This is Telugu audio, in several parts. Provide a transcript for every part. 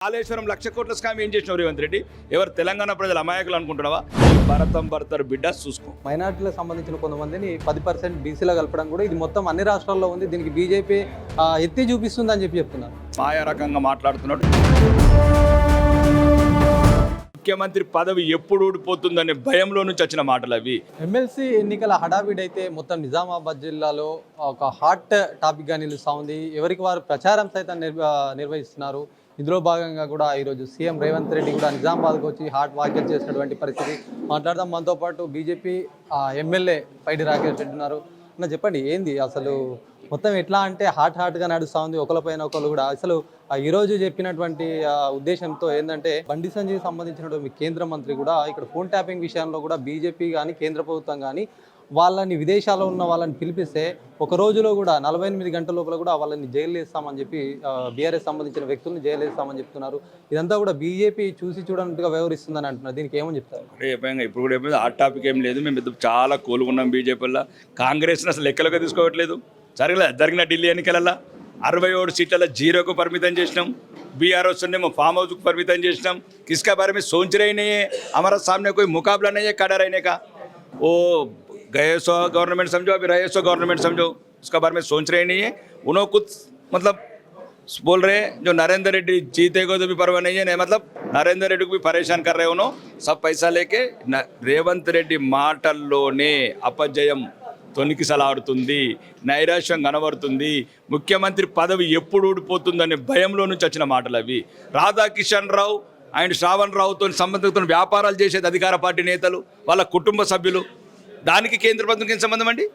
కాళేశ్వరం 1,00,000 కోట్ల స్కామ్ ఏం చేసినావు రేవంత్ రెడ్డి? ఎవరు తెలంగాణ ప్రజలు అమాయకులు అనుకుంటున్నావా? భరతం భర్తరు బిడ్డ చూసుకో. మైనార్టీలకు సంబంధించిన కొంతమందిని 10% బీసీలో కలపడం కూడా ఇది మొత్తం అన్ని రాష్ట్రాల్లో ఉంది. దీనికి బీజేపీ ఎత్తి చూపిస్తుందని చెప్తున్నారు. మాయా రకంగా మాట్లాడుతున్నాడు. ముఖ్యమంత్రి పదవి ఎప్పుడు ఊడిపోతుందనే భయంలో నుంచి వచ్చిన మాటలు అవి. ఎమ్మెల్సీ ఎన్నికల హడావిడి అయితే మొత్తం నిజామాబాద్ జిల్లాలో ఒక హాట్ టాపిక్గా నిలుస్తూ ఉంది. ఎవరికి వారు ప్రచారం సైతం నిర్వహిస్తున్నారు. ఇందులో భాగంగా కూడా ఈరోజు సీఎం రేవంత్ రెడ్డి కూడా నిజామాబాద్కి వచ్చి హాట్ వ్యాఖ్యలు చేసినటువంటి పరిస్థితి. మాట్లాడదాం. మనతో పాటు బీజేపీ ఎమ్మెల్యే పైడి రాకేష్ రెడ్డి ఉన్నారు. అన్న చెప్పండి, ఏంది అసలు మొత్తం ఎట్లా అంటే హాట్గా నడుస్తూ ఉంది, ఒకరిపైన ఒకరు కూడా. అసలు ఈరోజు చెప్పినటువంటి ఉద్దేశంతో ఏంటంటే బండి సంజయ్ సంబంధించినటువంటి కేంద్ర మంత్రి కూడా ఇక్కడ ఫోన్ ట్యాపింగ్ విషయంలో కూడా బీజేపీ కానీ కేంద్ర ప్రభుత్వం కానీ వాళ్ళని విదేశాల్లో ఉన్న వాళ్ళని పిలిపిస్తే ఒక రోజులో కూడా 48 గంటల లోపల కూడా వాళ్ళని జైలు వేస్తామని చెప్పి బీఆర్ఎస్ సంబంధించిన వ్యక్తులను జైలు వేస్తామని చెప్తున్నారు. ఇదంతా కూడా బీజేపీ చూసి చూడనట్టుగా వ్యవహరిస్తుందని అంటున్నారు. దీనికి ఏమని చెప్తారు? ఇప్పుడు కూడా ఆ టాపిక్ ఏం లేదు. మేము చాలా కోలుకున్నాం. బీజేపీలో కాంగ్రెస్ని అసలు లెక్కలుగా తీసుకోవట్లేదు. జరిగిన ఢిల్లీ ఎన్నికలలో 67 సీట్లలో 0కు పరిమితం చేసినాం. బీఆర్ఎస్ మేము ఫామ్ హౌస్కు పరిమితం చేసినాం. किसका बारे में सोच रहे नहीं है, हमारा सामने कोई मुकाबला नहीं है खड़ा रहने का. वो गए सो गवर्नमेंट समझो, अभी रहे सो गवर्नमेंट समझो, उसका बारे में सोच रहे नहीं है. उन्होंने कुछ मतलब बोल रहे हैं जो नरेंद्र रेड्डी जीतेगा तो भी परवाह नहीं है, मतलब नरेंद्र रेड्डी को भी परेशान कर रहे हैं. उन्होंने सब पैसा लेके రేవంత్ రెడ్డి మాటల్లోనే అపజయం తొనికిసలాడుతుంది, నైరాశ్యం కనబడుతుంది. ముఖ్యమంత్రి పదవి ఎప్పుడు ఊడిపోతుందనే భయంలో నుంచి వచ్చిన మాటలు అవి. రాధాకిషన్ రావు అండ్ శ్రావణ్ రావుతో సంబంధించిన వ్యాపారాలు చేసేది అధికార పార్టీ నేతలు, వాళ్ళ కుటుంబ సభ్యులు. దానికి కేంద్ర ప్రభుత్వం ఏం సంబంధం అండి?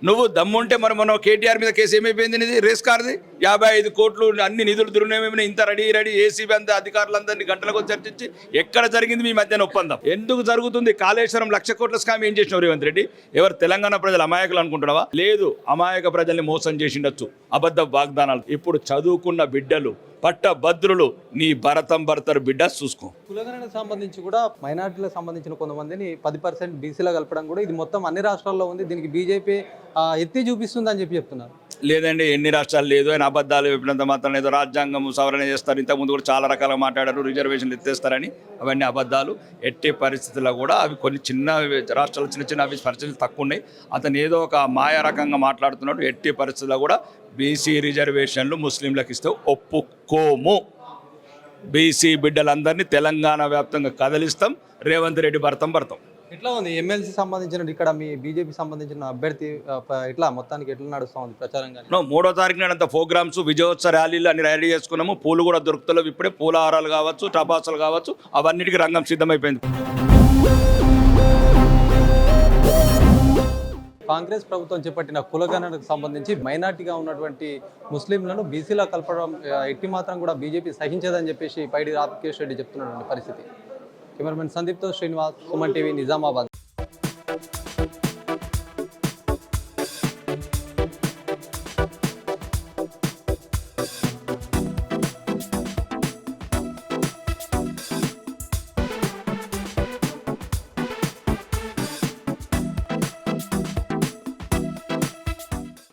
నువ్వు దమ్ముంటే మనం కేటీఆర్ మీద కేసు ఏమైపోయింది? ఇది రేస్ కార్ది 55 కోట్లు అన్ని నిధులు దుర్వినియోగం, ఇంత రెడీ ఏసీబీ అంతా అధికారులందరినీ గంటలకు చర్చించి ఎక్కడ జరిగింది మీ మధ్యన ఒప్పందం? ఎందుకు జరుగుతుంది? కాళేశ్వరం 1,00,000 కోట్ల స్కామ్ ఏం చేసినావు రేవంత్ రెడ్డి? ఎవరు తెలంగాణ ప్రజలు అమాయకులు అనుకుంటున్నావా? లేదు, అమాయక ప్రజల్ని మోసం చేసిండొచ్చు, అబద్ధ వాగ్దానాలు. ఇప్పుడు చదువుకున్న బిడ్డలు పట్టభద్రులు నీ భరతం భర్తరు బిడ్డ చూసుకో. కులగణనకు సంబంధించి కూడా మైనార్టీలకు సంబంధించిన కొంతమందిని 10% బీసీలో కలపడం కూడా ఇది మొత్తం అన్ని రాష్ట్రాల్లో ఉంది. దీనికి బీజేపీ ఎత్తి చూపిస్తుందని చెప్తున్నారు. లేదండి, ఎన్ని రాష్ట్రాలు లేదు. ఆయన అబద్ధాలు చెప్పినంత మాత్రం లేదు. రాజ్యాంగం సవరణ చేస్తారు. ఇంతకుముందు కూడా చాలా రకాలుగా మాట్లాడారు, రిజర్వేషన్లు ఎత్తేస్తారని. అవన్నీ అబద్ధాలు. ఎట్టి పరిస్థితుల్లో కూడా అవి కొన్ని చిన్న రాష్ట్రాలు చిన్న అవి పరిస్థితులు తక్కువ ఉన్నాయి. అతను ఏదో ఒక మాయా రకంగా మాట్లాడుతున్నాడు. ఎట్టి పరిస్థితుల్లో కూడా బీసీ రిజర్వేషన్లు ముస్లింలకు ఇస్తే ఒప్పుకోము. బీసీ బిడ్డలందరినీ తెలంగాణ వ్యాప్తంగా కదిలిస్తాం. రేవంత్ రెడ్డి భర్తం. ఎట్లా ఉంది ఎమ్మెల్సీ సంబంధించిన ఇక్కడ మీ బీజేపీ సంబంధించిన అభ్యర్థి ఎట్లా మొత్తానికి ఎట్లా నడుస్తూ ఉంది ప్రచారం? 3వ తారీఖు నాడు అంత ప్రోగ్రామ్స్, విజయోత్సవ ర్యాలీలు అన్ని రెడీ చేసుకున్నాము. పూలు కూడా దొరుకుతలేవు. ఇప్పుడే పూలహారాలు కావచ్చు, టపాసులు కావచ్చు, అవన్నిటికీ రంగం సిద్ధమైపోయింది. కాంగ్రెస్ ప్రభుత్వం చేపట్టిన కులగణనకు సంబంధించి మైనార్టీగా ఉన్నటువంటి ముస్లింలను బీసీలో కలపడం ఎట్టి మాత్రం కూడా బీజేపీ సహించదని చెప్పేసి పైడి రాకేష్ రెడ్డి చెప్తున్నటువంటి పరిస్థితి. కెమెరామెన్ సందీప్తో శ్రీనివాస్, సుమన్ టీవీ, నిజామాబాద్.